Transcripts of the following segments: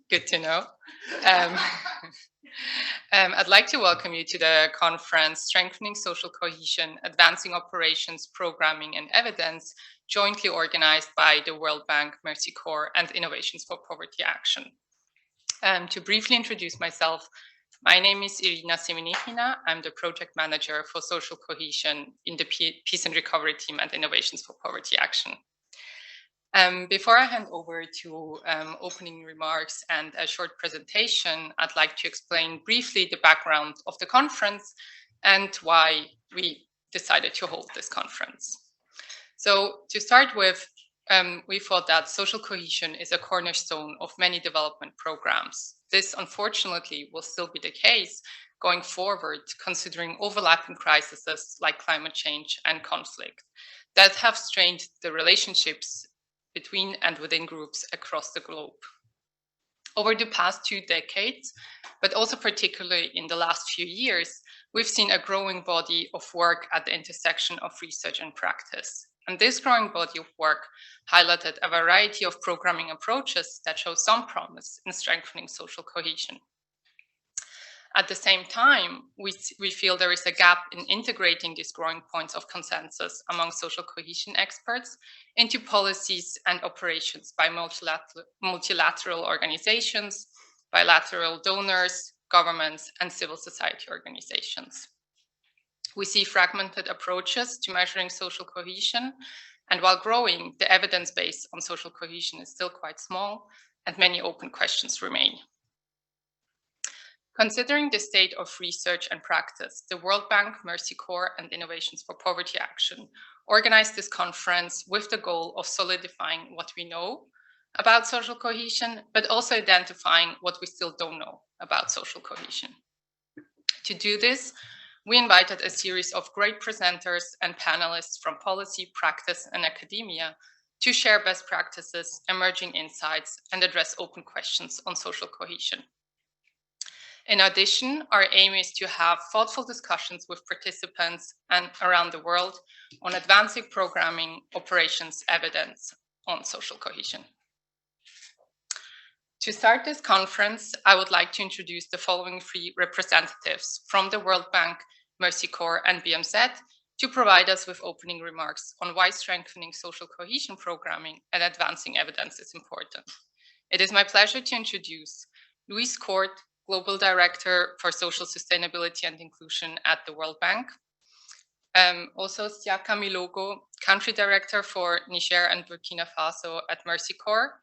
Good to know. Um, I'd like to welcome you to the conference, Strengthening Social Cohesion, Advancing Operations, Programming and Evidence, jointly organized by the World Bank, Mercy Corps, and Innovations for Poverty Action. To briefly introduce myself, my name is Irina Semenichina. I'm the project manager for social cohesion in the Peace and Recovery team at Innovations for Poverty Action. Before I hand over to opening remarks and a short presentation, I'd like to explain briefly the background of the conference and why we decided to hold this conference. So to start with, we thought that social cohesion is a cornerstone of many development programs. This, unfortunately, will still be the case going forward, considering overlapping crises like climate change and conflict that have strained the relationships between and within groups across the globe. Over the past 2 decades, but also particularly in the last few years, we've seen a growing body of work at the intersection of research and practice. And this growing body of work highlighted a variety of programming approaches that show some promise in strengthening social cohesion. At the same time, we feel there is a gap in integrating these growing points of consensus among social cohesion experts into policies and operations by multilateral organizations, bilateral donors, governments, and civil society organizations. We see fragmented approaches to measuring social cohesion, and while growing, the evidence base on social cohesion is still quite small, and many open questions remain. Considering the state of research and practice, the World Bank, Mercy Corps, and Innovations for Poverty Action organized this conference with the goal of solidifying what we know about social cohesion, but also identifying what we still don't know about social cohesion. To do this, we invited a series of great presenters and panelists from policy, practice, and academia to share best practices, emerging insights, and address open questions on social cohesion. In addition, our aim is to have thoughtful discussions with participants and around the world on advancing programming, operations, evidence on social cohesion. To start this conference, I would like to introduce the following 3 representatives from the World Bank, Mercy Corps, and BMZ to provide us with opening remarks on why strengthening social cohesion programming and advancing evidence is important. It is my pleasure to introduce Louise Court, Global Director for Social Sustainability and Inclusion at the World Bank. Also, Siaka Milogo, Country Director for Niger and Burkina Faso at Mercy Corps.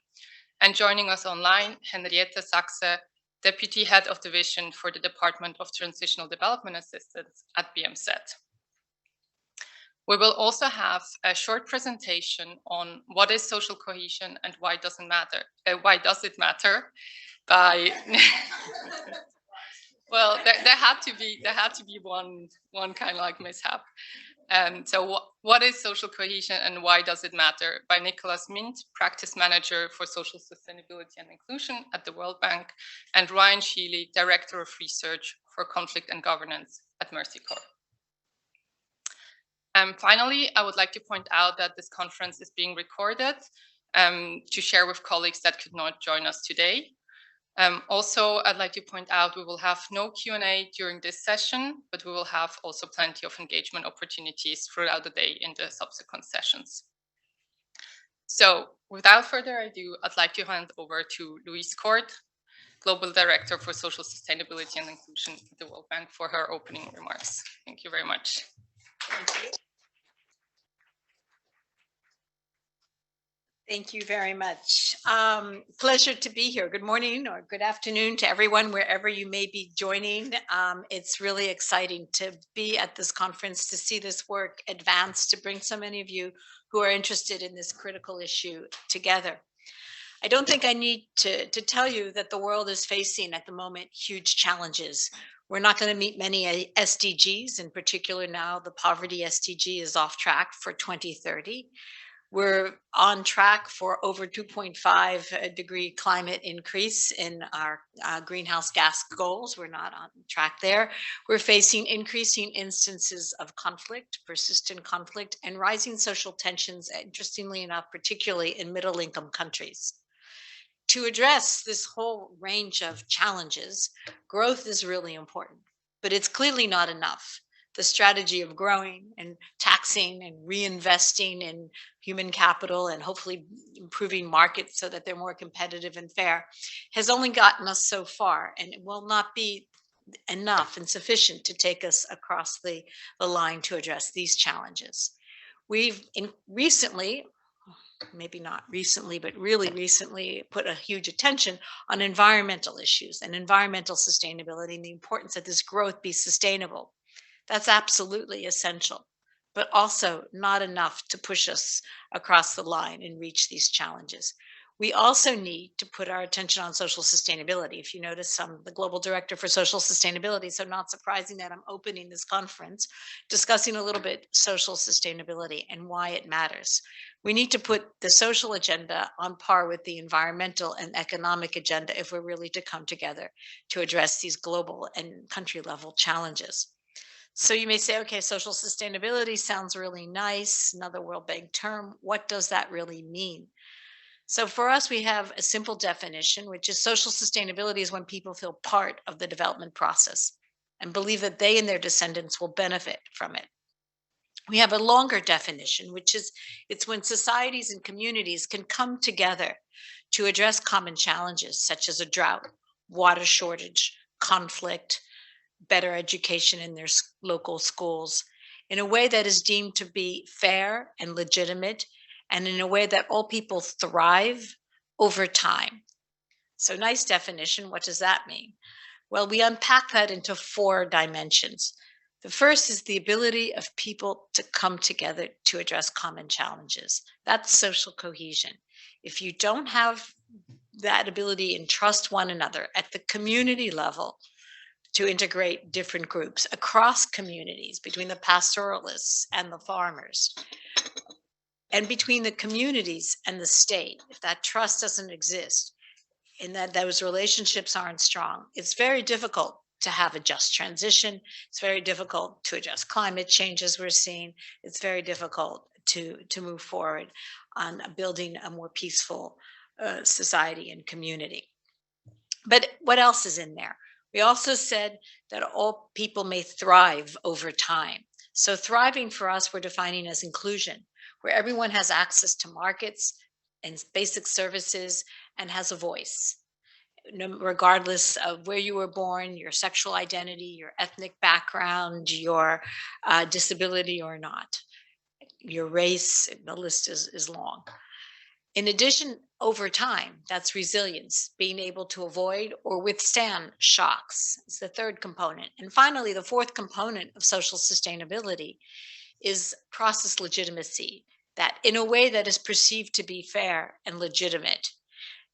And joining us online, Henriette Sachse, Deputy Head of Division for the Department of Transitional Development Assistance at BMZ. We will also have a short presentation on what is social cohesion and why does it matter by well, there had to be one kind of like mishap. So what is social cohesion and why does it matter? By Nicholas Mint, Practice Manager for Social Sustainability and Inclusion at the World Bank, and Ryan Sheely, Director of Research for Conflict and Governance at Mercy Corps. Finally, I would like to point out that this conference is being recorded to share with colleagues that could not join us today. Also, I'd like to point out we will have no Q&A during this session, but we will have also plenty of engagement opportunities throughout the day in the subsequent sessions. So without further ado, I'd like to hand over to Louise Court, Global Director for Social Sustainability and Inclusion at the World Bank, for her opening remarks. Thank you very much. Thank you. Thank you very much. Pleasure to be here. Good morning or good afternoon to everyone, wherever you may be joining. It's really exciting to be at this conference, to see this work advance, to bring so many of you who are interested in this critical issue together. I don't think I need to tell you that the world is facing at the moment huge challenges. We're not going to meet many SDGs, in particular now the poverty SDG is off track for 2030. We're on track for over 2.5 degree climate increase in our greenhouse gas goals. We're not on track there. We're facing increasing instances of conflict, persistent conflict, and rising social tensions, interestingly enough, particularly in middle-income countries. To address this whole range of challenges, growth is really important, but it's clearly not enough. The strategy of growing and taxing and reinvesting in human capital and hopefully improving markets so that they're more competitive and fair has only gotten us so far, and it will not be enough and sufficient to take us across the line to address these challenges. We've recently, maybe not recently, but really recently, put a huge attention on environmental issues and environmental sustainability and the importance that this growth be sustainable. That's absolutely essential, but also not enough to push us across the line and reach these challenges. We also need to put our attention on social sustainability. If you notice, I'm the global director for social sustainability, so not surprising that I'm opening this conference discussing a little bit social sustainability and why it matters. We need to put the social agenda on par with the environmental and economic agenda if we're really to come together to address these global and country level challenges. So you may say, okay, social sustainability sounds really nice, another World Bank term. What does that really mean? So for us, we have a simple definition, which is social sustainability is when people feel part of the development process and believe that they and their descendants will benefit from it. We have a longer definition, which is it's when societies and communities can come together to address common challenges such as a drought, water shortage, conflict, better education in their local schools in a way that is deemed to be fair and legitimate, and in a way that all people thrive over time. So, nice definition. What does that mean? Well, we unpack that into four dimensions. The first is the ability of people to come together to address common challenges. That's social cohesion. If you don't have that ability and trust one another at the community level to integrate different groups across communities, between the pastoralists and the farmers, and between the communities and the state, if that trust doesn't exist and that those relationships aren't strong, it's very difficult to have a just transition. It's very difficult to address climate change as we're seeing. It's very difficult to move forward on building a more peaceful society and community. But what else is in there? We also said that all people may thrive over time. So thriving for us, we're defining as inclusion, where everyone has access to markets and basic services and has a voice, regardless of where you were born, your sexual identity, your ethnic background, your disability or not, your race. The list is long. In addition, over time, that's resilience, being able to avoid or withstand shocks. It's the third component. And finally, the fourth component of social sustainability is process legitimacy, that in a way that is perceived to be fair and legitimate,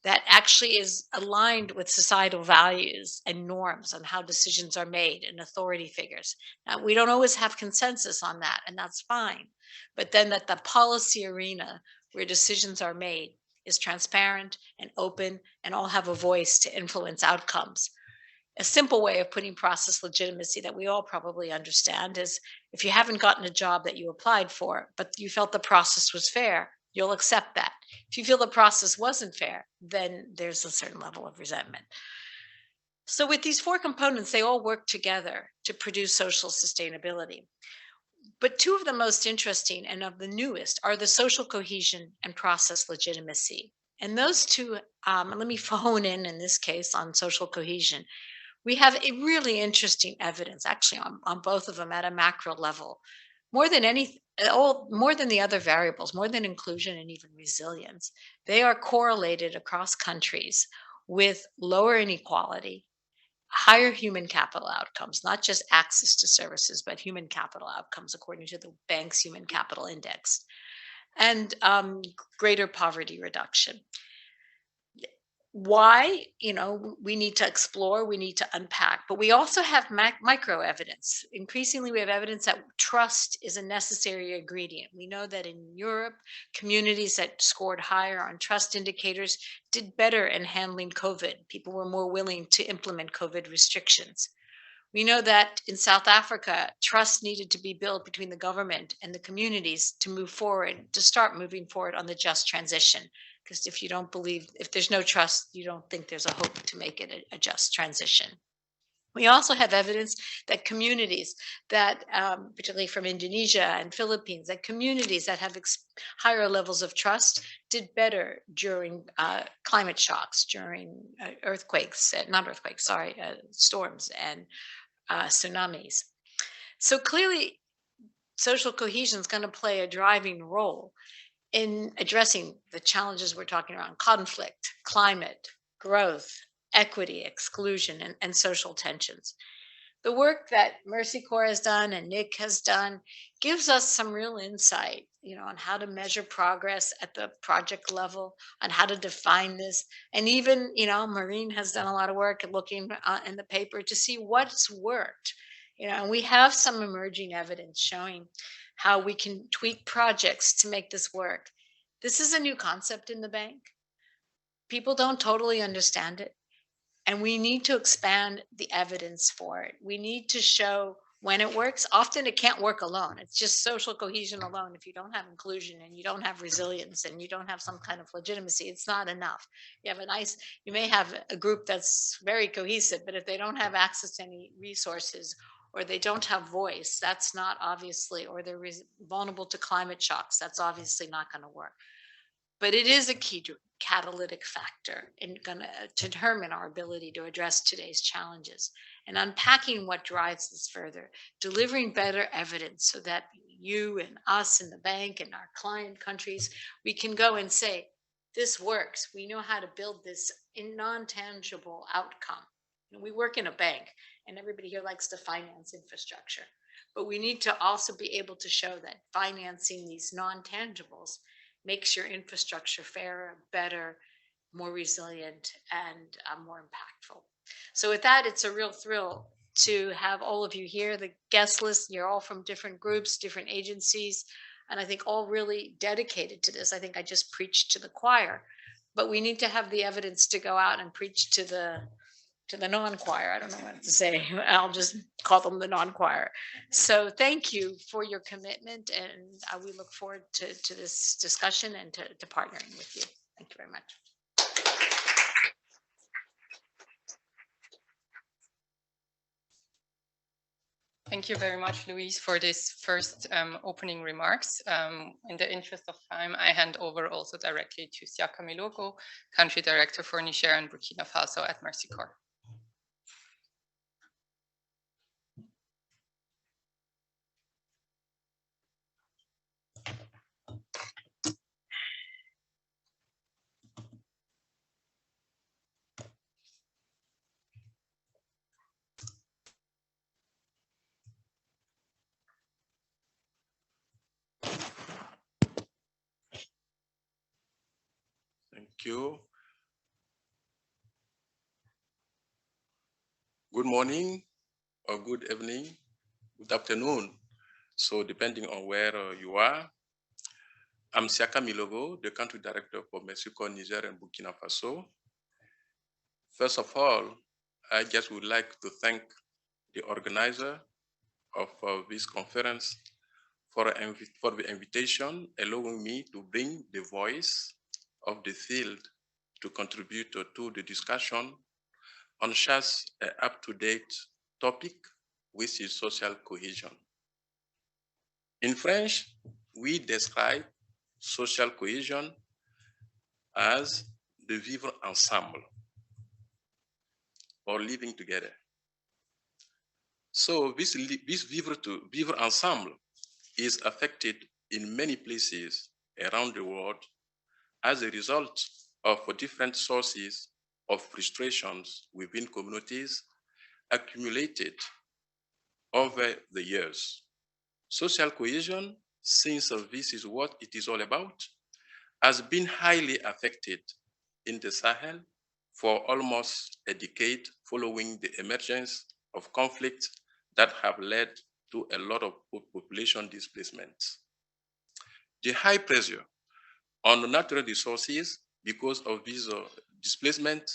that actually is aligned with societal values and norms on how decisions are made and authority figures. Now, we don't always have consensus on that, and that's fine. But then that the policy arena where decisions are made is transparent and open and all have a voice to influence outcomes. A simple way of putting process legitimacy that we all probably understand is if you haven't gotten a job that you applied for, but you felt the process was fair, you'll accept that. If you feel the process wasn't fair, then there's a certain level of resentment. So, with these four components, they all work together to produce social sustainability. But two of the most interesting and of the newest are the social cohesion and process legitimacy. And those two, let me hone in this case on social cohesion. We have a really interesting evidence, actually, on both of them at a macro level. More than more than the other variables, more than inclusion and even resilience, they are correlated across countries with lower inequality, higher human capital outcomes, not just access to services, but human capital outcomes, according to the bank's Human Capital Index, and greater poverty reduction. Why? We need to explore, we need to unpack, but we also have micro evidence. Increasingly, we have evidence that trust is a necessary ingredient. We know that in Europe, communities that scored higher on trust indicators did better in handling COVID. People were more willing to implement COVID restrictions. We know that in South Africa, trust needed to be built between the government and the communities to move forward, to start moving forward on the just transition, Because if you don't believe, if there's no trust, you don't think there's a hope to make it a just transition. We also have evidence that communities that, particularly from Indonesia and Philippines, that communities that have higher levels of trust did better during climate shocks, during earthquakes, not earthquakes, sorry, storms and tsunamis. So clearly, social cohesion is going to play a driving role in addressing the challenges we're talking around: conflict, climate, growth, equity, exclusion, and social tensions. The work that Mercy Corps has done and Nick has done gives us some real insight, on how to measure progress at the project level, on how to define this. And even, Maureen has done a lot of work at looking in the paper to see what's worked. And we have some emerging evidence showing how we can tweak projects to make this work. This is a new concept in the bank. People don't totally understand it. And we need to expand the evidence for it. We need to show when it works. Often it can't work alone. It's just social cohesion alone. If you don't have inclusion and you don't have resilience and you don't have some kind of legitimacy, it's not enough. You may have a group that's very cohesive, but if they don't have access to any resources or they don't have voice, that's not obviously, or they're vulnerable to climate shocks, that's obviously not going to work. But it is a key catalytic factor in going to determine our ability to address today's challenges, and unpacking what drives this further, delivering better evidence so that you and us and the bank and our client countries, we can go and say, this works. We know how to build this in non-tangible outcome. We work in a bank and everybody here likes to finance infrastructure, but we need to also be able to show that financing these non-tangibles makes your infrastructure fairer, better, more resilient, and more impactful. So with that, it's a real thrill to have all of you here. The guest list, you're all from different groups, different agencies, and I think all really dedicated to this. I think I just preached to the choir, but we need to have the evidence to go out and preach to the non-choir. I don't know what to say. I'll just call them the non-choir. So thank you for your commitment, and we look forward to this discussion and to partnering with you. Thank you very much. Thank you very much, Louise, for this first opening remarks. In the interest of time, I hand over also directly to Siaka Milogo, Country Director for Niger and Burkina Faso at Mercy Corps. Thank you. Good morning, or good evening, good afternoon. So depending on where you are. I'm Siaka Milogo, the Country Director for Mercy Corps, Niger and Burkina Faso. First of all, I just would like to thank the organizer of this conference for the invitation, allowing me to bring the voice of the field to contribute to the discussion on such an up-to-date topic, which is social cohesion. In French, we describe social cohesion as de vivre ensemble, or living together. So this vivre ensemble is affected in many places around the world as a result of different sources of frustrations within communities accumulated over the years. Social cohesion, since this is what it is all about, has been highly affected in the Sahel for almost a decade following the emergence of conflicts that have led to a lot of population displacements. The high pressure on natural resources because of this displacement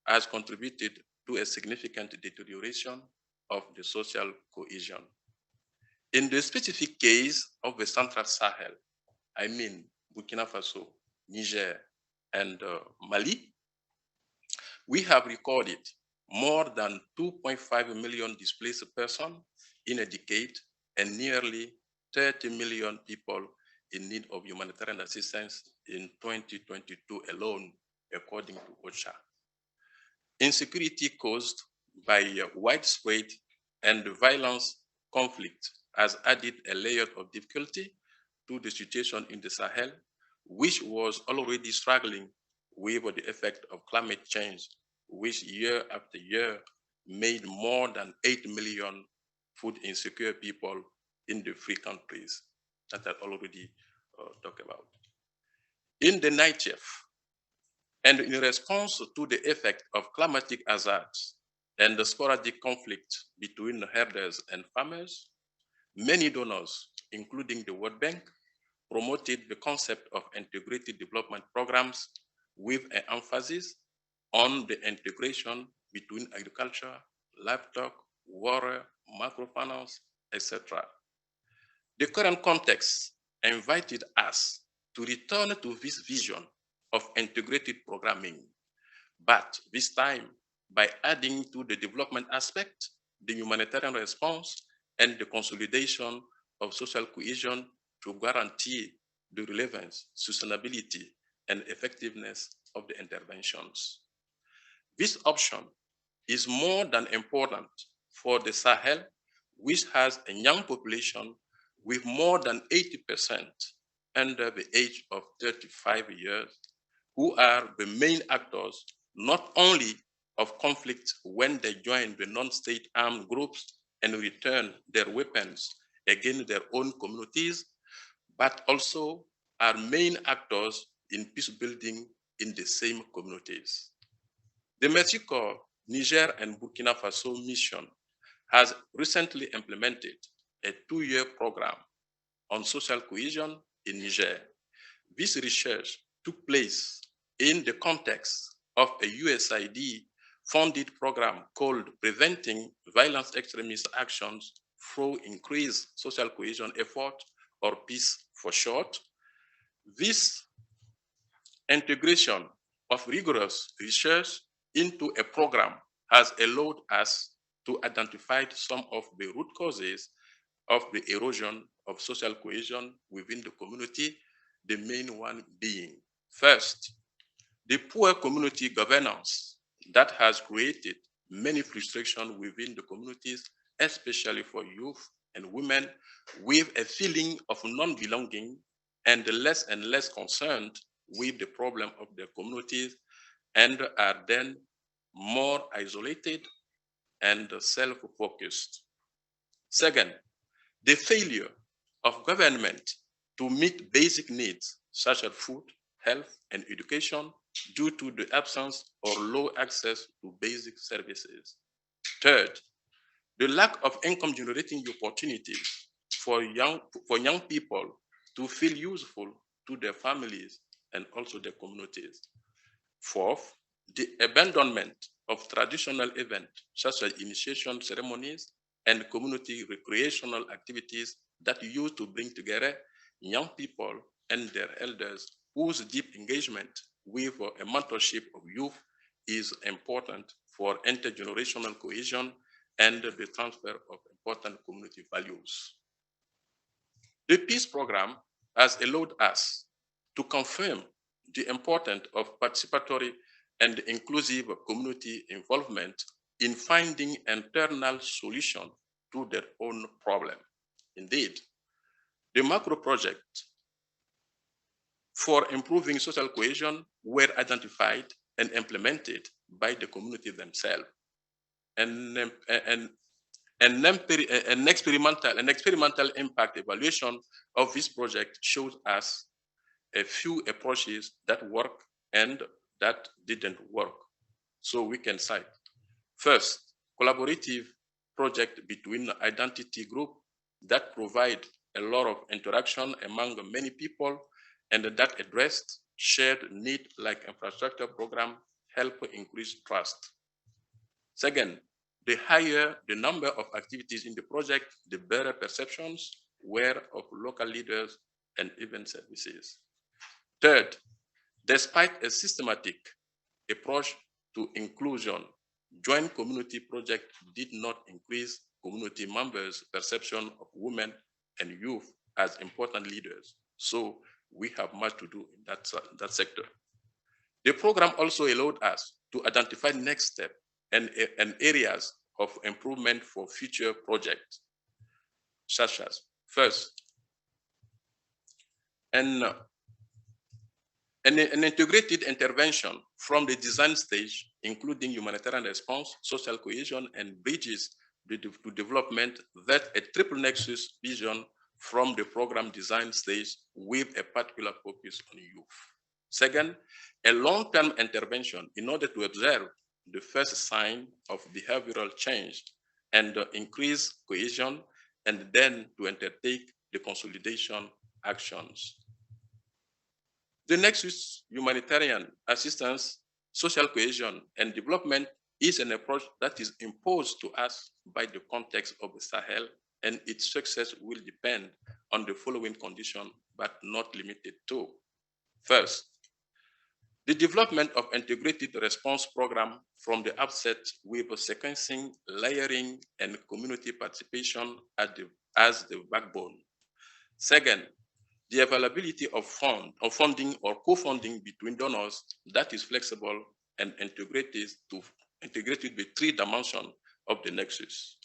has contributed to a significant deterioration of the social cohesion. In the specific case of the Central Sahel, I mean Burkina Faso, Niger, and Mali, we have recorded more than 2.5 million displaced persons in a decade and nearly 30 million people in need of humanitarian assistance in 2022 alone, according to OCHA. Insecurity caused by widespread and violence conflict has added a layer of difficulty to the situation in the Sahel, which was already struggling with the effect of climate change, which year after year made more than 8 million food insecure people in the three countries that I already talked about. In the Niger, and in response to the effect of climatic hazards and the sporadic conflict between herders and farmers, many donors, including the World Bank, promoted the concept of integrated development programs with an emphasis on the integration between agriculture, livestock, water, microfinance, etc. The current context invited us to return to this vision of integrated programming, but this time by adding to the development aspect, the humanitarian response, and the consolidation of social cohesion to guarantee the relevance, sustainability, and effectiveness of the interventions. This option is more than important for the Sahel, which has a young population with more than 80% under the age of 35 years, who are the main actors not only of conflict when they join the non-state armed groups and return their weapons against their own communities, but also are main actors in peace building in the same communities. The Mercy Corps, Niger and Burkina Faso mission has recently implemented a 2-year program on social cohesion in Niger. This research took place in the context of a USAID-funded program called Preventing Violence Extremist Actions Through Increased Social Cohesion Effort, or PEACE for short. This integration of rigorous research into a program has allowed us to identify some of the root causes of the erosion of social cohesion within the community, the main one being, first, the poor community governance that has created many frustrations within the communities, especially for youth and women, with a feeling of non-belonging and less concerned with the problem of their communities, and are then more isolated and self-focused. Second, the failure of government to meet basic needs such as food, health, and education due to the absence or low access to basic services. Third, the lack of income generating opportunities for young people to feel useful to their families and also their communities. Fourth, the abandonment of traditional events such as initiation ceremonies and community recreational activities that used to bring together young people and their elders, whose deep engagement with a mentorship of youth is important for intergenerational cohesion and the transfer of important community values. The peace program has allowed us to confirm the importance of participatory and inclusive community involvement in finding internal solutions to their own problem. Indeed, the macro projects for improving social cohesion were identified and implemented by the community themselves. An experimental impact evaluation of this project shows us a few approaches that work and that didn't work. So we can cite, first, collaborative project between identity group that provide a lot of interaction among many people and that addressed shared need like infrastructure program help increase trust. Second, the higher the number of activities in the project, the better perceptions were of local leaders and event services. Third, Despite a systematic approach to inclusion, joint community project did not increase community members' perception of women and youth as important leaders. So we have much to do in that sector. The program also allowed us to identify next steps and areas of improvement for future projects, such as first, an integrated intervention from the design stage, including humanitarian response, social cohesion, and bridges to development, that a triple nexus vision from the program design stage with a particular focus on youth. Second, a long-term intervention in order to observe the first sign of behavioral change and increase cohesion, and then to undertake the consolidation actions. The next is humanitarian assistance, social cohesion, and development is an approach that is imposed to us by the context of the Sahel, and its success will depend on the following conditions, but not limited to. First, the development of integrated response program from the outset with sequencing, layering, and community participation as the backbone. Second, the availability of funding or co-funding between donors that is flexible and integrated with three dimensions of the nexus.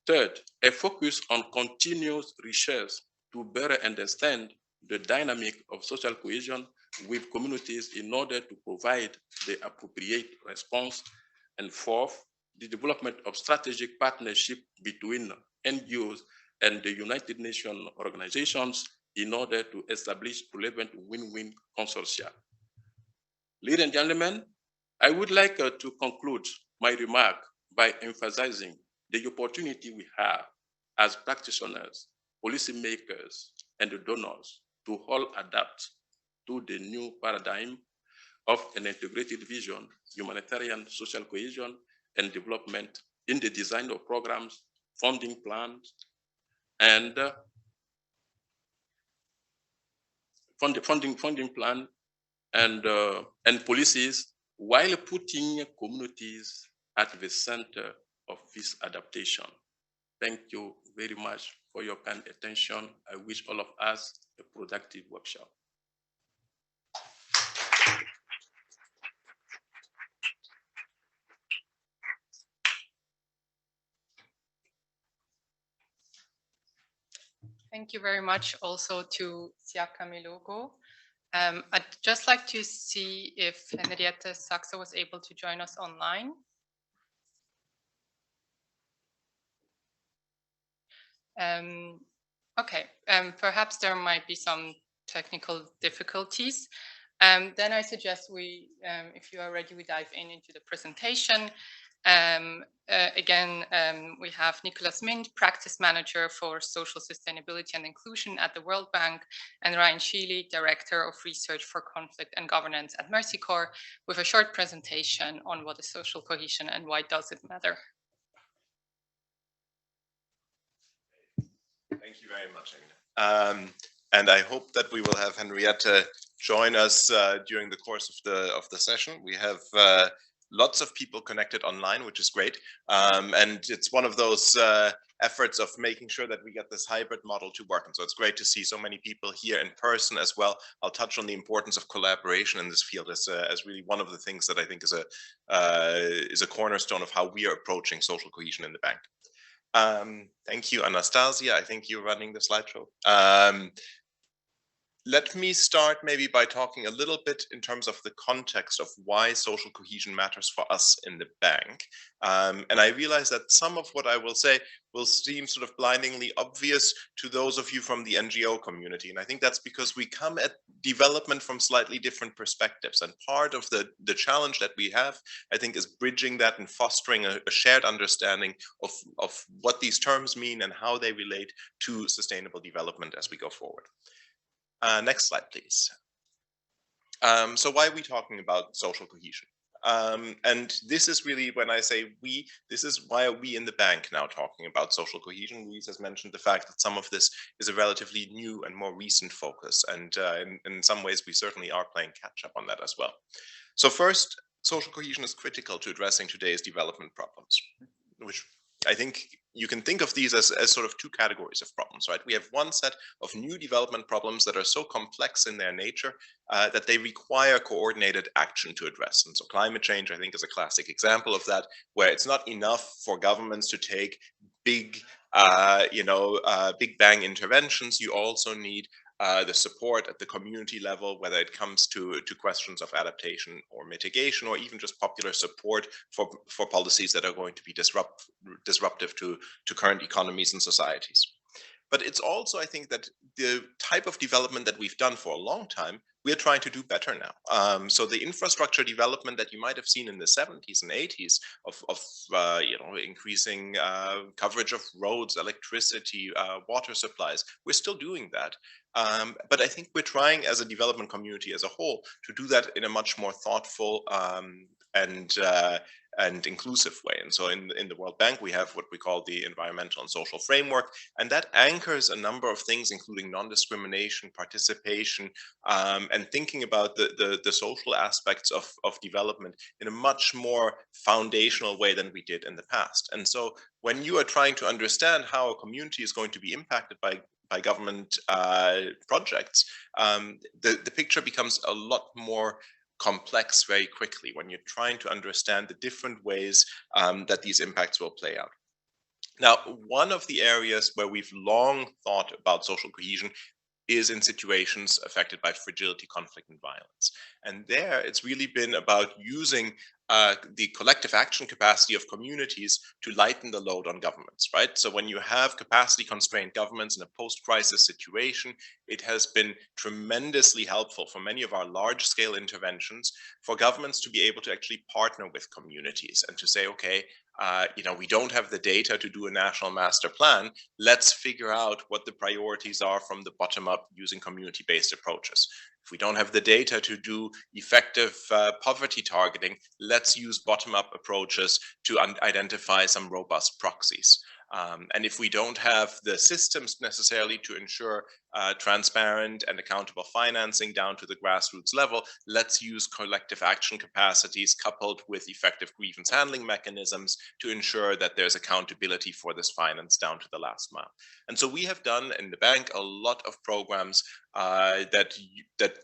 Third, a focus on continuous research to better understand the dynamic of social cohesion with communities in order to provide the appropriate response. And fourth, the development of strategic partnership between NGOs and the United Nations organizations in order to establish relevant win-win consortia. Ladies and gentlemen, I would like to conclude my remark by emphasizing the opportunity we have as practitioners, policymakers, and donors to all adapt to the new paradigm of an integrated vision, humanitarian social cohesion, and development in the design of programs, funding plans, and funding plan and policies, while putting communities at the center of this adaptation. Thank you very much for your kind attention. I wish all of us a productive workshop. Thank you very much also to Siaka Milogo. I'd just like to see if Henriette Saxe was able to join us online. Okay, perhaps there might be some technical difficulties. Then I suggest we, if you are ready, we dive into the presentation. Again, we have Nicholas Mint, Practice Manager for Social Sustainability and Inclusion at the World Bank, and Ryan Sheely, Director of Research for Conflict and Governance at Mercy Corps, with a short presentation on what is social cohesion and why does it matter. Thank you very much, Agnes. And I hope that we will have Henriette join us during the course of the session. We have lots of people connected online, which is great. And it's one of those efforts of making sure that we get this hybrid model to work. And so it's great to see so many people here in person as well. I'll touch on the importance of collaboration in this field as really one of the things that I think is a cornerstone of how we are approaching social cohesion in the bank. Thank you, Anastasia. I think you're running the slideshow. Let me start maybe by talking a little bit in terms of the context of why social cohesion matters for us in the bank. And I realize that some of what I will say will seem sort of blindingly obvious to those of you from the NGO community. And I think that's because we come at development from slightly different perspectives. And part of the challenge that we have, I think, is bridging that and fostering a shared understanding of what these terms mean and how they relate to sustainable development as we go forward. Next slide, please. So why are we talking about social cohesion? And this is really, when I say we, this is why are we in the bank now talking about social cohesion. Louise has mentioned the fact that some of this is a relatively new and more recent focus. And in some ways, we certainly are playing catch up on that as well. So first, social cohesion is critical to addressing today's development problems, which I think you can think of these as sort of two categories of problems, right? We have one set of new development problems that are so complex in their nature that they require coordinated action to address. And so climate change, I think, is a classic example of that, where it's not enough for governments to take big, big bang interventions. You also need the support at the community level, whether it comes to questions of adaptation or mitigation, or even just popular support for policies that are going to be disruptive to current economies and societies. But it's also, I think, that the type of development that we've done for a long time, we are trying to do better now. So the infrastructure development that you might have seen in the 70s and 80s of increasing coverage of roads, electricity, water supplies, we're still doing that. But I think we're trying as a development community as a whole to do that in a much more thoughtful and inclusive way. And so in the World Bank, we have what we call the environmental and social framework, and that anchors a number of things, including non-discrimination, participation, and thinking about the social aspects of development in a much more foundational way than we did in the past. And so when you are trying to understand how a community is going to be impacted by government projects, the picture becomes a lot more complex very quickly when you're trying to understand the different ways that these impacts will play out. Now, one of the areas where we've long thought about social cohesion is in situations affected by fragility, conflict, and violence. And there, it's really been about using the collective action capacity of communities to lighten the load on governments, right? So when you have capacity constrained governments in a post-crisis situation, it has been tremendously helpful for many of our large scale interventions for governments to be able to actually partner with communities and to say, okay, we don't have the data to do a national master plan. Let's figure out what the priorities are from the bottom up using community-based approaches. If we don't have the data to do effective poverty targeting, let's use bottom-up approaches to identify some robust proxies. And if we don't have the systems necessarily to ensure transparent and accountable financing down to the grassroots level, let's use collective action capacities coupled with effective grievance handling mechanisms to ensure that there's accountability for this finance down to the last mile. And so we have done in the bank a lot of programs that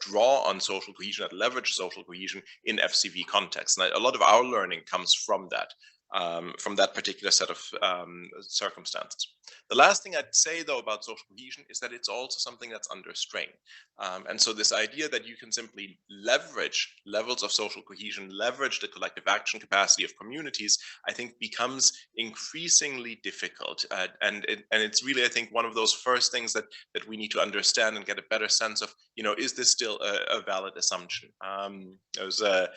draw on social cohesion, that leverage social cohesion in FCV context. And a lot of our learning comes from that particular set of circumstances. The last thing I'd say, though, about social cohesion is that it's also something that's under strain. And so this idea that you can simply leverage levels of social cohesion, leverage the collective action capacity of communities, I think becomes increasingly difficult. And it's really, I think, one of those first things that we need to understand and get a better sense of, is this still a valid assumption? There was a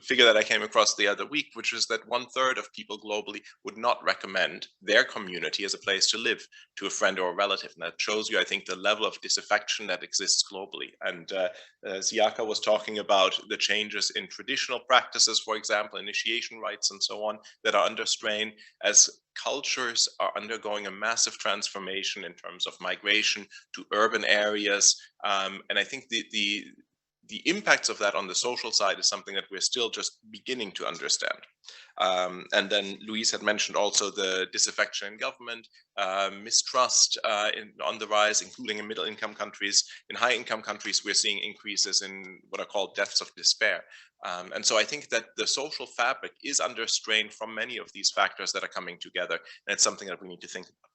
figure that I came across the other week, which is that 1/3 of people globally would not recommend their community as a place to live to a friend or a relative. And that shows you, I think, the level of disaffection that exists globally. And Siaka was talking about the changes in traditional practices, for example, initiation rites and so on, that are under strain as cultures are undergoing a massive transformation in terms of migration to urban areas. And I think the impacts of that on the social side is something that we're still just beginning to understand. And then Louise had mentioned also the disaffection in government, mistrust on the rise, including in middle-income countries. In high-income countries, we're seeing increases in what are called deaths of despair. And so I think that the social fabric is under strain from many of these factors that are coming together, and it's something that we need to think about.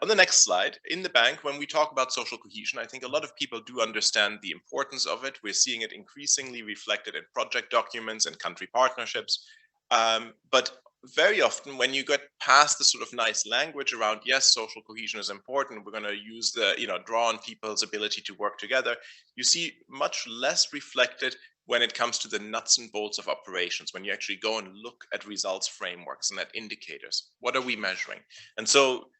On the next slide, in the bank, when we talk about social cohesion, I think a lot of people do understand the importance of it. We're seeing it increasingly reflected in project documents and country partnerships. But very often when you get past the sort of nice language around, yes, social cohesion is important, we're going to use draw on people's ability to work together, you see much less reflected when it comes to the nuts and bolts of operations, when you actually go and look at results frameworks and at indicators. What are we measuring? And so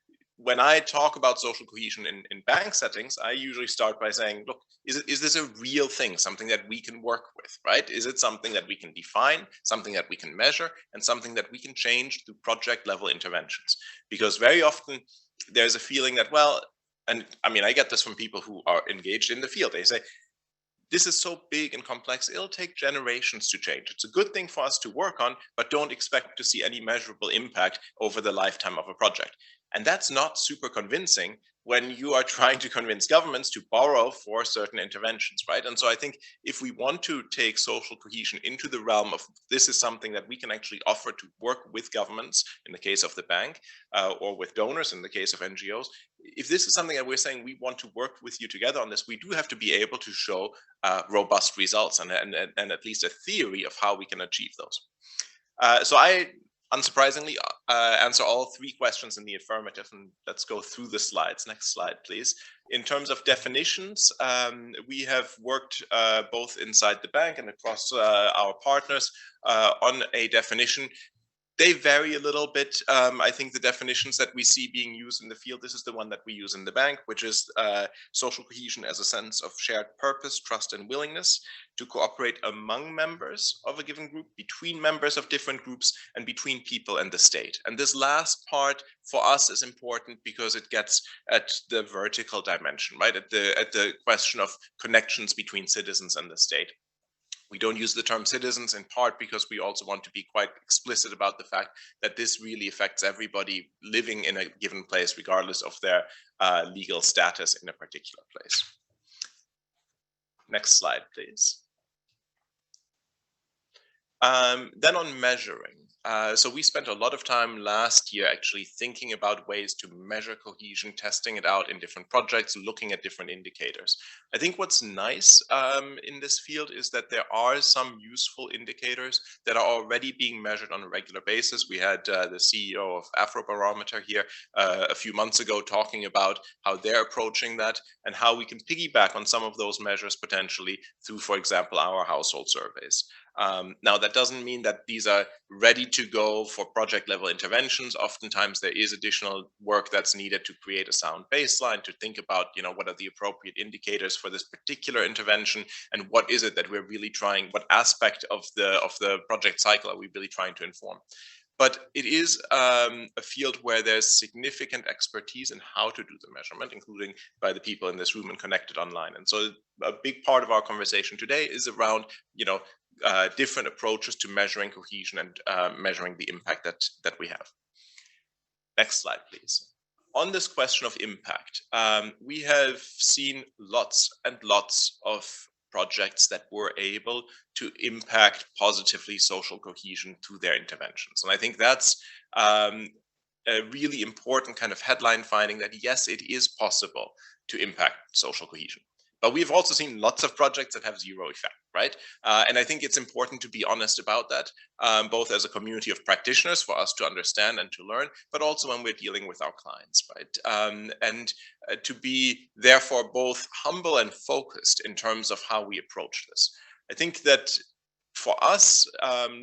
when I talk about social cohesion in bank settings, I usually start by saying, look, is this a real thing, something that we can work with, right? Is it something that we can define, something that we can measure, and something that we can change through project level interventions? Because very often there's a feeling that, well, and I mean, I get this from people who are engaged in the field. They say, this is so big and complex, it'll take generations to change. It's a good thing for us to work on, but don't expect to see any measurable impact over the lifetime of a project. And that's not super convincing when you are trying to convince governments to borrow for certain interventions, right? And so I think if we want to take social cohesion into the realm of this is something that we can actually offer to work with governments in the case of the bank, or with donors in the case of NGOs, if this is something that we're saying we want to work with you together on this, we do have to be able to show robust results and at least a theory of how we can achieve those. So I unsurprisingly answer all three questions in the affirmative, and let's go through the slides. Next slide, please. In terms of definitions, we have worked both inside the bank and across our partners on a definition. They vary a little bit. I think the definitions that we see being used in the field, this is the one that we use in the bank, which is social cohesion as a sense of shared purpose, trust, and willingness to cooperate among members of a given group, between members of different groups, and between people and the state. And this last part for us is important because it gets at the vertical dimension, right? At the question of connections between citizens and the state. We don't use the term citizens in part because we also want to be quite explicit about the fact that this really affects everybody living in a given place, regardless of their legal status in a particular place. Next slide, please. Then on measuring. So we spent a lot of time last year actually thinking about ways to measure cohesion, testing it out in different projects, looking at different indicators. I think what's nice in this field is that there are some useful indicators that are already being measured on a regular basis. We had the CEO of Afrobarometer here a few months ago talking about how they're approaching that and how we can piggyback on some of those measures potentially through, for example, our household surveys. Now, that doesn't mean that these are ready to go for project level interventions. Oftentimes there is additional work that's needed to create a sound baseline, to think about, what are the appropriate indicators for this particular intervention, and what is it that we're really trying, what aspect of the project cycle are we really trying to inform. But it is a field where there's significant expertise in how to do the measurement, including by the people in this room and connected online. And so a big part of our conversation today is around, different approaches to measuring cohesion and measuring the impact that we have. Next slide, please. On this question of impact, we have seen lots and lots of projects that were able to impact positively social cohesion through their interventions. And I think that's a really important kind of headline finding that, yes, it is possible to impact social cohesion. But we've also seen lots of projects that have zero effect, right? And I think it's important to be honest about that, both as a community of practitioners for us to understand and to learn, but also when we're dealing with our clients, right? And to be therefore both humble and focused in terms of how we approach this. I think that for us,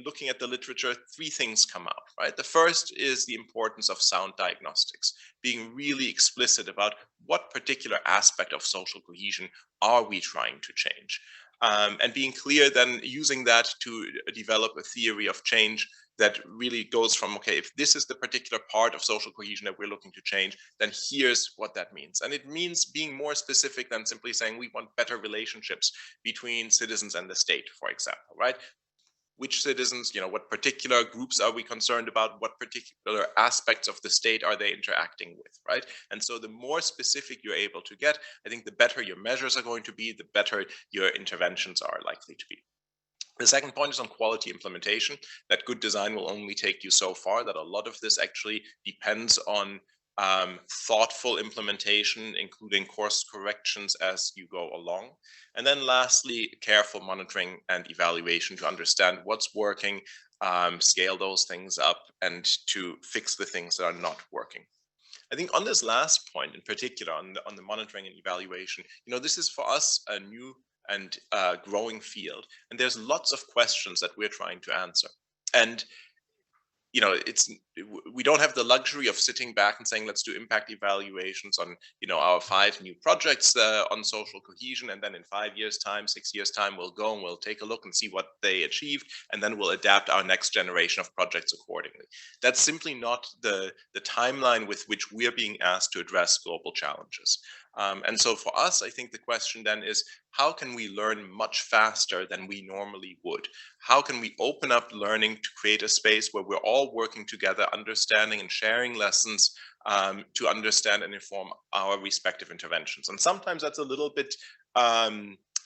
looking at the literature, three things come out, right? The first is the importance of sound diagnostics, being really explicit about what particular aspect of social cohesion are we trying to change, and being clear then using that to develop a theory of change that really goes from, okay, if this is the particular part of social cohesion that we're looking to change, then here's what that means. And it means being more specific than simply saying we want better relationships between citizens and the state, for example, right? Which citizens, what particular groups are we concerned about? What particular aspects of the state are they interacting with, right? And so the more specific you're able to get, I think the better your measures are going to be, the better your interventions are likely to be. The second point is on quality implementation, that good design will only take you so far, that a lot of this actually depends on thoughtful implementation, including course corrections as you go along. And then lastly, careful monitoring and evaluation to understand what's working, scale those things up, and to fix the things that are not working. I think on this last point in particular, on the monitoring and evaluation, this is for us a new and growing field. And there's lots of questions that we're trying to answer. And we don't have the luxury of sitting back and saying, let's do impact evaluations on, our 5 new projects on social cohesion. And then in 5 years time, 6 years time, we'll go and we'll take a look and see what they achieved. And then we'll adapt our next generation of projects accordingly. That's simply not the timeline with which we're being asked to address global challenges. And so for us, I think the question then is, how can we learn much faster than we normally would? How can we open up learning to create a space where we're all working together, understanding and sharing lessons to understand and inform our respective interventions? And sometimes that's a little bit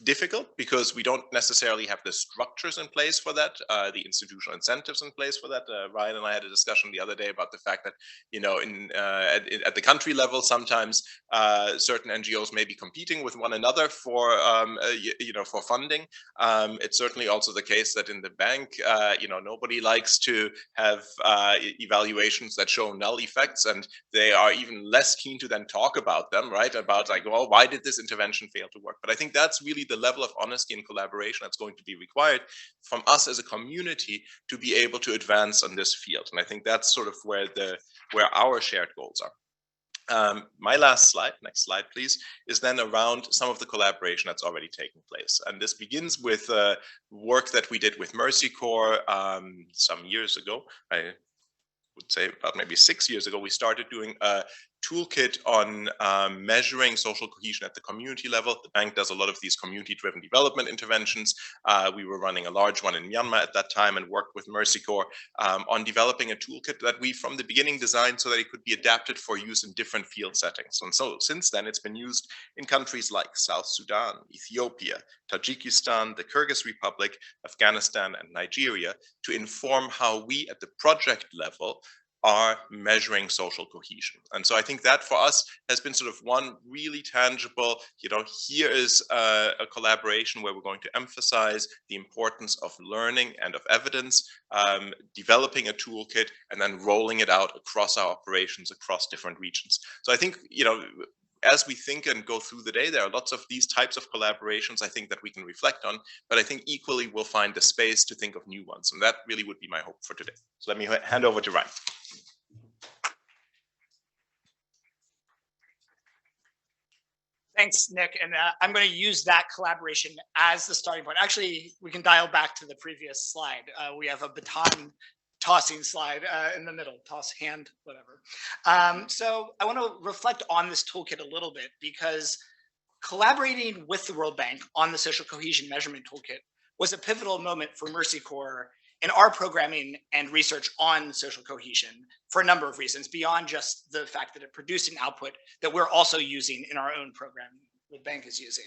difficult because we don't necessarily have the structures in place for that, the institutional incentives in place for that. Ryan and I had a discussion the other day about the fact that, at the country level, sometimes certain NGOs may be competing with one another for funding. It's certainly also the case that in the bank, nobody likes to have evaluations that show null effects, and they are even less keen to then talk about them, right? About like, well, why did this intervention fail to work? But I think that's really the level of honesty and collaboration that's going to be required from us as a community to be able to advance on this field. And I think that's sort of where our shared goals are. My last slide, next slide, please, is then around some of the collaboration that's already taken place. And this begins with work that we did with Mercy Corps some years ago. I would say about maybe 6 years ago, we started doing a toolkit on measuring social cohesion at the community level. The bank does a lot of these community-driven development interventions. We were running a large one in Myanmar at that time and worked with Mercy Corps on developing a toolkit that we from the beginning designed so that it could be adapted for use in different field settings. And so since then, it's been used in countries like South Sudan, Ethiopia, Tajikistan, the Kyrgyz Republic, Afghanistan, and Nigeria to inform how we at the project level are measuring social cohesion. And so I think that for us has been sort of one really tangible, here is a collaboration where we're going to emphasize the importance of learning and of evidence, developing a toolkit, and then rolling it out across our operations, across different regions. So I think, as we think and go through the day, there are lots of these types of collaborations I think that we can reflect on, but I think equally we'll find the space to think of new ones. And that really would be my hope for today. So let me hand over to Ryan. Thanks, Nick. And I'm going to use that collaboration as the starting point. Actually, we can dial back to the previous slide. We have a baton tossing slide in the middle, toss hand, whatever. So I want to reflect on this toolkit a little bit because collaborating with the World Bank on the social cohesion measurement toolkit was a pivotal moment for Mercy Corps in our programming and research on social cohesion for a number of reasons, beyond just the fact that it produced an output that we're also using in our own program, the bank is using.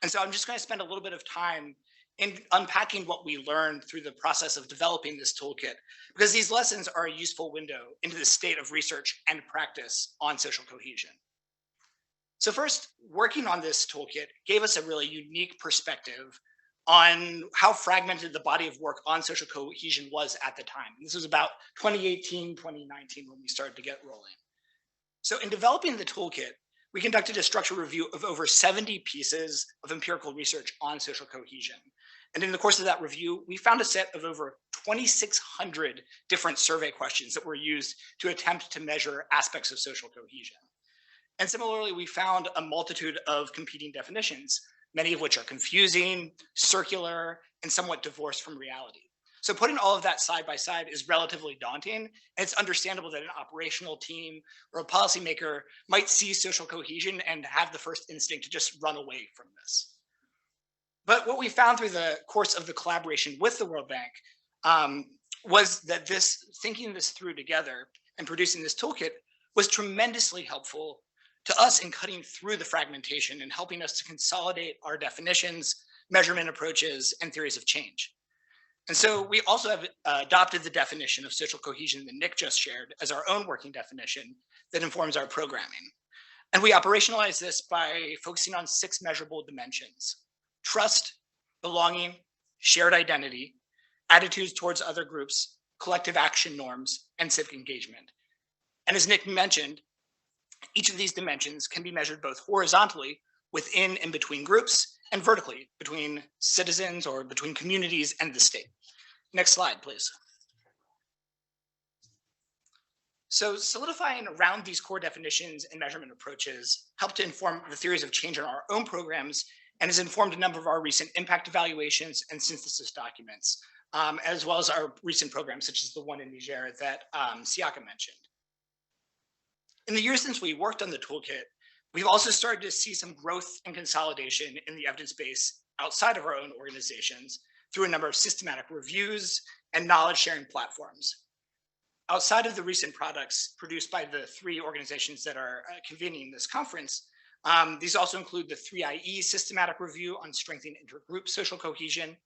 And so I'm just going to spend a little bit of time in unpacking what we learned through the process of developing this toolkit, because these lessons are a useful window into the state of research and practice on social cohesion. So first, working on this toolkit gave us a really unique perspective on how fragmented the body of work on social cohesion was at the time. This was about 2018, 2019 when we started to get rolling. So in developing the toolkit, we conducted a structured review of over 70 pieces of empirical research on social cohesion. And in the course of that review, we found a set of over 2,600 different survey questions that were used to attempt to measure aspects of social cohesion. And similarly, we found a multitude of competing definitions, many of which are confusing, circular, and somewhat divorced from reality. So putting all of that side by side is relatively daunting, and it's understandable that an operational team or a policymaker might see social cohesion and have the first instinct to just run away from this. But what we found through the course of the collaboration with the World Bank was that thinking this through together and producing this toolkit was tremendously helpful to us in cutting through the fragmentation and helping us to consolidate our definitions, measurement approaches, and theories of change. And so we also have adopted the definition of social cohesion that Nick just shared as our own working definition that informs our programming. And we operationalize this by focusing on 6 measurable dimensions: trust, belonging, shared identity, attitudes towards other groups, collective action norms, and civic engagement. And as Nick mentioned, each of these dimensions can be measured both horizontally within and between groups and vertically between citizens or between communities and the state. Next slide, please. So solidifying around these core definitions and measurement approaches helped to inform the theories of change in our own programs and has informed a number of our recent impact evaluations and synthesis documents, as well as our recent programs, such as the one in Niger that Siaka mentioned. In the years since we worked on the toolkit, we've also started to see some growth and consolidation in the evidence base outside of our own organizations through a number of systematic reviews and knowledge sharing platforms. Outside of the recent products produced by the three organizations that are convening this conference, these also include the 3IE systematic review on strengthening intergroup social cohesion,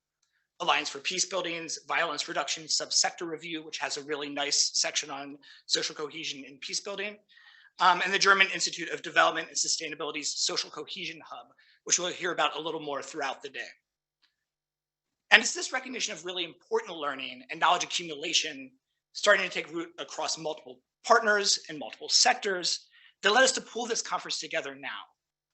Alliance for Peace Building's violence reduction subsector review, which has a really nice section on social cohesion and peace building, and the German Institute of Development and Sustainability's Social Cohesion Hub, which we'll hear about a little more throughout the day. And it's this recognition of really important learning and knowledge accumulation starting to take root across multiple partners and multiple sectors that led us to pull this conference together now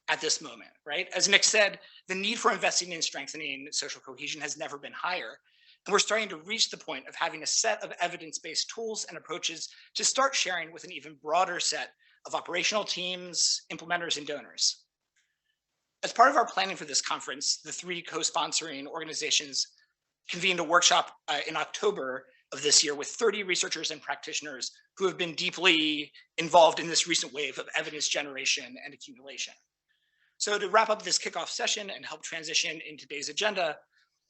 at this moment, right? As Nick said, the need for investing in strengthening social cohesion has never been higher. And we're starting to reach the point of having a set of evidence-based tools and approaches to start sharing with an even broader set of operational teams, implementers, and donors. As part of our planning for this conference, the three co-sponsoring organizations convened a workshop in October of this year with 30 researchers and practitioners who have been deeply involved in this recent wave of evidence generation and accumulation. So to wrap up this kickoff session and help transition in today's agenda,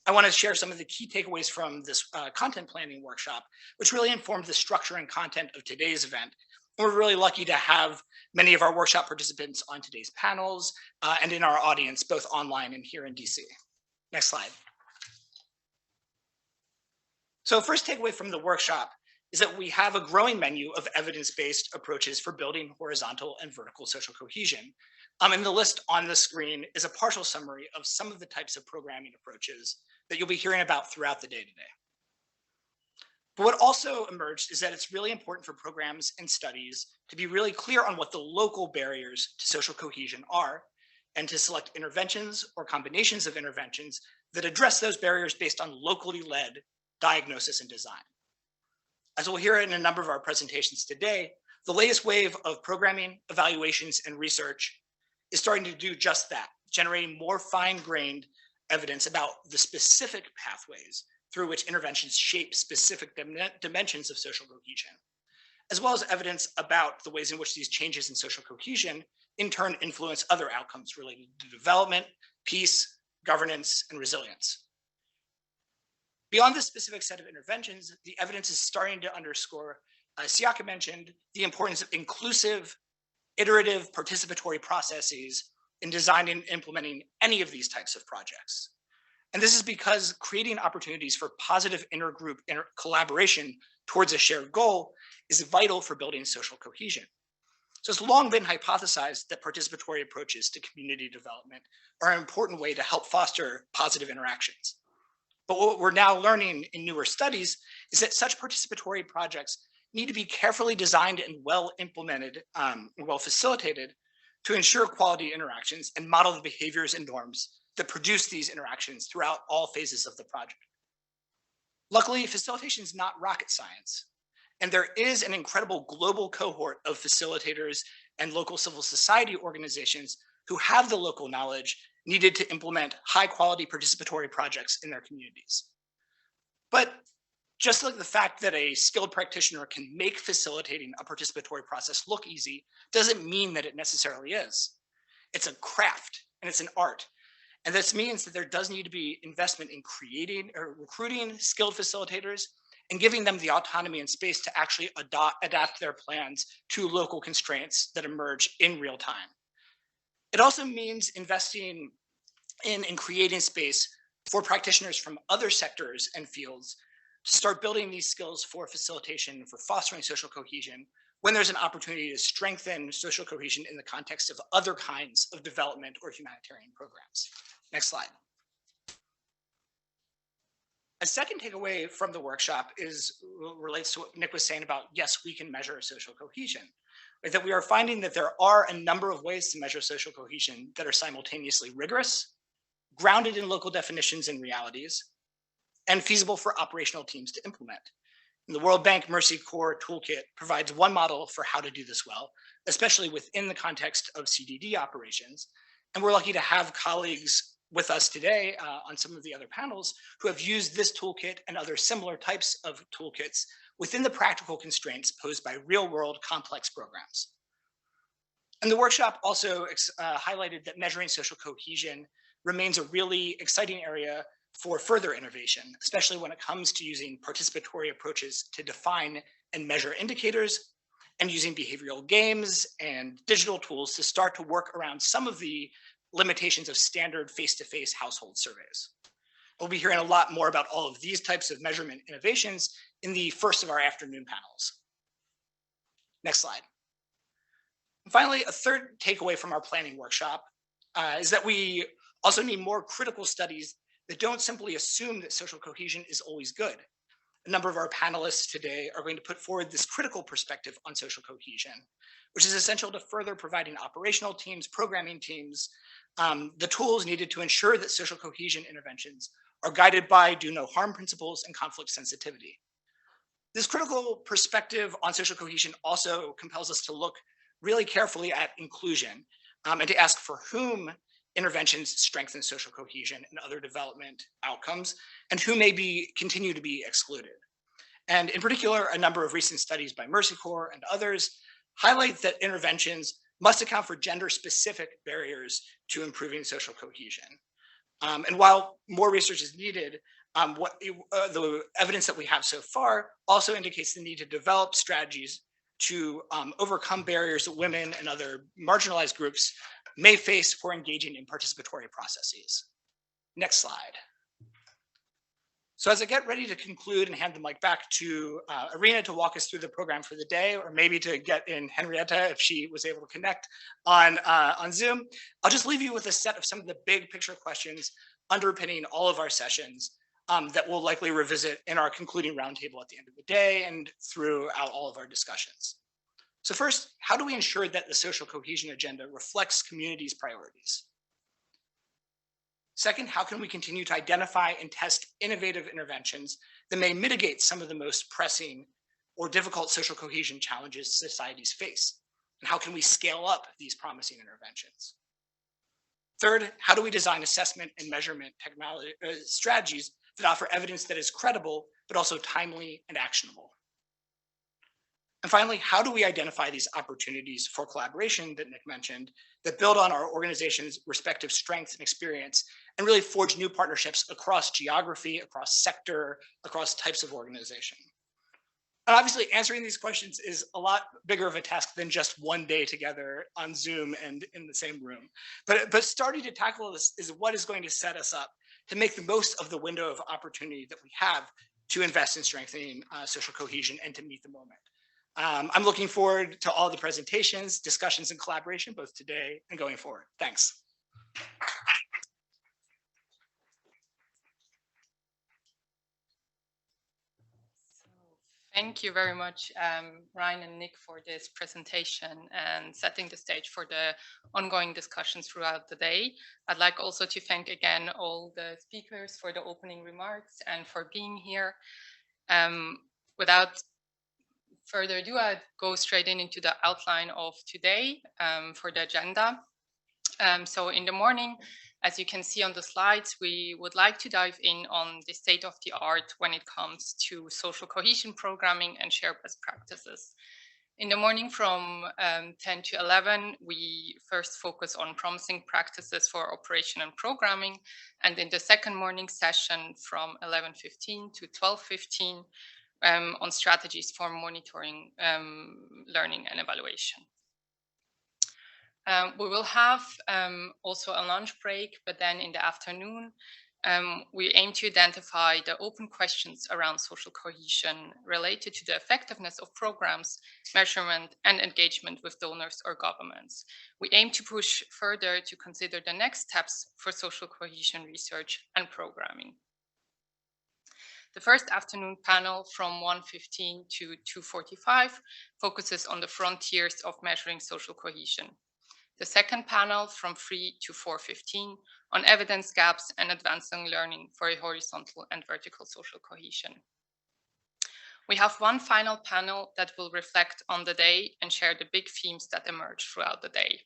I want to share some of the key takeaways from this content planning workshop, which really informed the structure and content of today's event. And we're really lucky to have many of our workshop participants on today's panels and in our audience, both online and here in DC. Next slide. So first takeaway from the workshop is that we have a growing menu of evidence-based approaches for building horizontal and vertical social cohesion. And the list on the screen is a partial summary of some of the types of programming approaches that you'll be hearing about throughout the day today. But what also emerged is that it's really important for programs and studies to be really clear on what the local barriers to social cohesion are, and to select interventions or combinations of interventions that address those barriers based on locally led diagnosis and design. As we'll hear in a number of our presentations today, the latest wave of programming, evaluations, and research is starting to do just that, generating more fine-grained evidence about the specific pathways through which interventions shape specific dimensions of social cohesion, as well as evidence about the ways in which these changes in social cohesion in turn influence other outcomes related to development, peace, governance, and resilience. Beyond this specific set of interventions, the evidence is starting to underscore, as Siaka mentioned, the importance of inclusive, iterative, participatory processes in designing and implementing any of these types of projects. And this is because creating opportunities for positive intergroup collaboration towards a shared goal is vital for building social cohesion. So it's long been hypothesized that participatory approaches to community development are an important way to help foster positive interactions. But what we're now learning in newer studies is that such participatory projects need to be carefully designed and well implemented, well facilitated to ensure quality interactions and model the behaviors and norms that produce these interactions throughout all phases of the project. Luckily, facilitation is not rocket science, and there is an incredible global cohort of facilitators and local civil society organizations who have the local knowledge needed to implement high quality participatory projects in their communities. But just like the fact that a skilled practitioner can make facilitating a participatory process look easy doesn't mean that it necessarily is. It's a craft and it's an art. And this means that there does need to be investment in creating or recruiting skilled facilitators and giving them the autonomy and space to actually adapt their plans to local constraints that emerge in real time. It also means investing in and creating space for practitioners from other sectors and fields to start building these skills for facilitation, for fostering social cohesion, when there's an opportunity to strengthen social cohesion in the context of other kinds of development or humanitarian programs. Next slide. A second takeaway from the workshop relates to what Nick was saying about, yes, we can measure social cohesion. Right? That we are finding that there are a number of ways to measure social cohesion that are simultaneously rigorous, grounded in local definitions and realities, and feasible for operational teams to implement. And the World Bank Mercy Corps Toolkit provides one model for how to do this well, especially within the context of CDD operations. And we're lucky to have colleagues with us today on some of the other panels who have used this toolkit and other similar types of toolkits within the practical constraints posed by real-world complex programs. And the workshop also highlighted that measuring social cohesion remains a really exciting area for further innovation, especially when it comes to using participatory approaches to define and measure indicators, and using behavioral games and digital tools to start to work around some of the limitations of standard face-to-face household surveys. We'll be hearing a lot more about all of these types of measurement innovations in the first of our afternoon panels. Next slide. And finally, a third takeaway from our planning workshop is that we also need more critical studies that don't simply assume that social cohesion is always good. A number of our panelists today are going to put forward this critical perspective on social cohesion, which is essential to further providing operational teams, programming teams, the tools needed to ensure that social cohesion interventions are guided by do no harm principles and conflict sensitivity. This critical perspective on social cohesion also compels us to look really carefully at inclusion and to ask for whom interventions strengthen social cohesion and other development outcomes, and who may continue to be excluded. And in particular, a number of recent studies by Mercy Corps and others highlight that interventions must account for gender-specific barriers to improving social cohesion. And while more research is needed, the evidence that we have so far also indicates the need to develop strategies to overcome barriers that women and other marginalized groups may face for engaging in participatory processes. Next slide. So as I get ready to conclude and hand the mic back to Irina to walk us through the program for the day, or maybe to get in Henrietta if she was able to connect on Zoom, I'll just leave you with a set of some of the big picture questions underpinning all of our sessions that we'll likely revisit in our concluding roundtable at the end of the day and throughout all of our discussions. So first, how do we ensure that the social cohesion agenda reflects communities' priorities? Second, how can we continue to identify and test innovative interventions that may mitigate some of the most pressing or difficult social cohesion challenges societies face? And how can we scale up these promising interventions? Third, how do we design assessment and measurement technology strategies that offer evidence that is credible, but also timely and actionable? And finally, how do we identify these opportunities for collaboration that Nick mentioned that build on our organization's respective strengths and experience and really forge new partnerships across geography, across sector, across types of organization? And obviously answering these questions is a lot bigger of a task than just one day together on Zoom and in the same room. But starting to tackle this is what is going to set us up to make the most of the window of opportunity that we have to invest in strengthening social cohesion and to meet the moment. I'm looking forward to all the presentations, discussions, and collaboration, both today and going forward. Thanks. Thank you very much, Ryan and Nick, for this presentation and setting the stage for the ongoing discussions throughout the day. I'd like also to thank again all the speakers for the opening remarks and for being here. Without further ado, I'd go straight into the outline of today for the agenda. So in the morning, as you can see on the slides, we would like to dive in on the state of the art when it comes to social cohesion programming and share best practices. In the morning from 10 to 11, we first focus on promising practices for operation and programming. And in the second morning session from 11:15 to 12:15 on strategies for monitoring, learning and evaluation. We will have also a lunch break, but then in the afternoon, we aim to identify the open questions around social cohesion related to the effectiveness of programs, measurement, and engagement with donors or governments. We aim to push further to consider the next steps for social cohesion research and programming. The first afternoon panel from 1:15 to 2:45 focuses on the frontiers of measuring social cohesion. The second panel from 3 to 4:15 on evidence gaps and advancing learning for a horizontal and vertical social cohesion. We have one final panel that will reflect on the day and share the big themes that emerge throughout the day.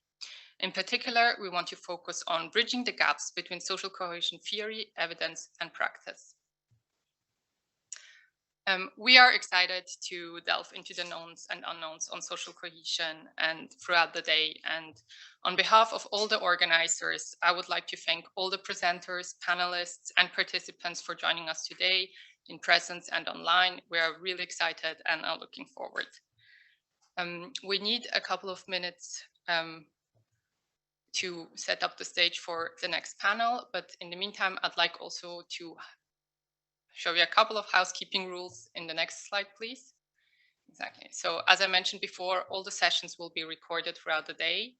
In particular, we want to focus on bridging the gaps between social cohesion theory, evidence, and practice. We are excited to delve into the knowns and unknowns on social cohesion and throughout the day. And on behalf of all the organizers, I would like to thank all the presenters, panelists, and participants for joining us today in presence and online. We are really excited and are looking forward. We need a couple of minutes to set up the stage for the next panel, but in the meantime, I'd like also to show you a couple of housekeeping rules in the next slide, please. Exactly. So as I mentioned before, all the sessions will be recorded throughout the day.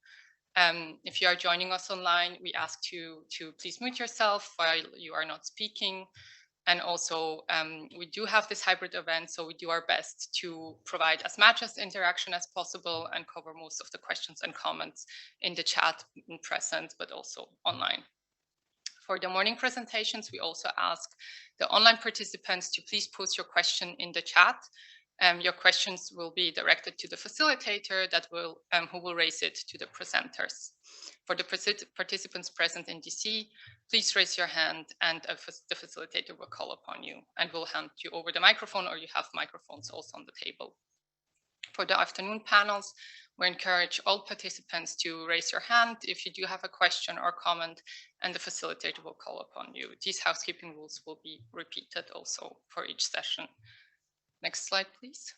If you are joining us online, we ask you to please mute yourself while you are not speaking. And also, we do have this hybrid event, so we do our best to provide as much as interaction as possible and cover most of the questions and comments in the chat in present, but also online. For the morning presentations, we also ask the online participants to please post your question in the chat. Your questions will be directed to the facilitator that will, who will raise it to the presenters. For the participants present in DC, please raise your hand and the facilitator will call upon you and will hand you over the microphone, or you have microphones also on the table. For the afternoon panels, we encourage all participants to raise your hand if you do have a question or comment, and the facilitator will call upon you. These housekeeping rules will be repeated also for each session. Next slide, please.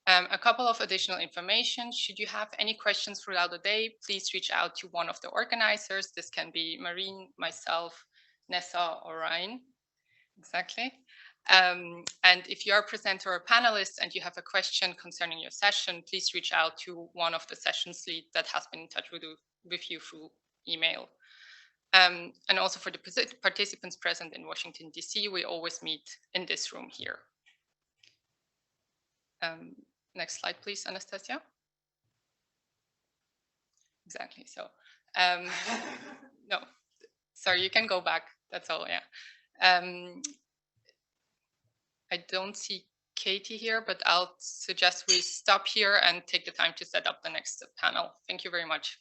A couple of additional information. Should you have any questions throughout the day, please reach out to one of the organizers. This can be Marine, myself, Nessa, or Ryan. Exactly. And if you're a presenter or panelist and you have a question concerning your session, please reach out to one of the sessions lead that has been in touch with you through email. And also for the participants present in Washington, DC, we always meet in this room here. Next slide, please, Anastasia. Exactly, so, no, sorry, you can go back, that's all, yeah. I don't see Katie here, but I'll suggest we stop here and take the time to set up the next panel. Thank you very much.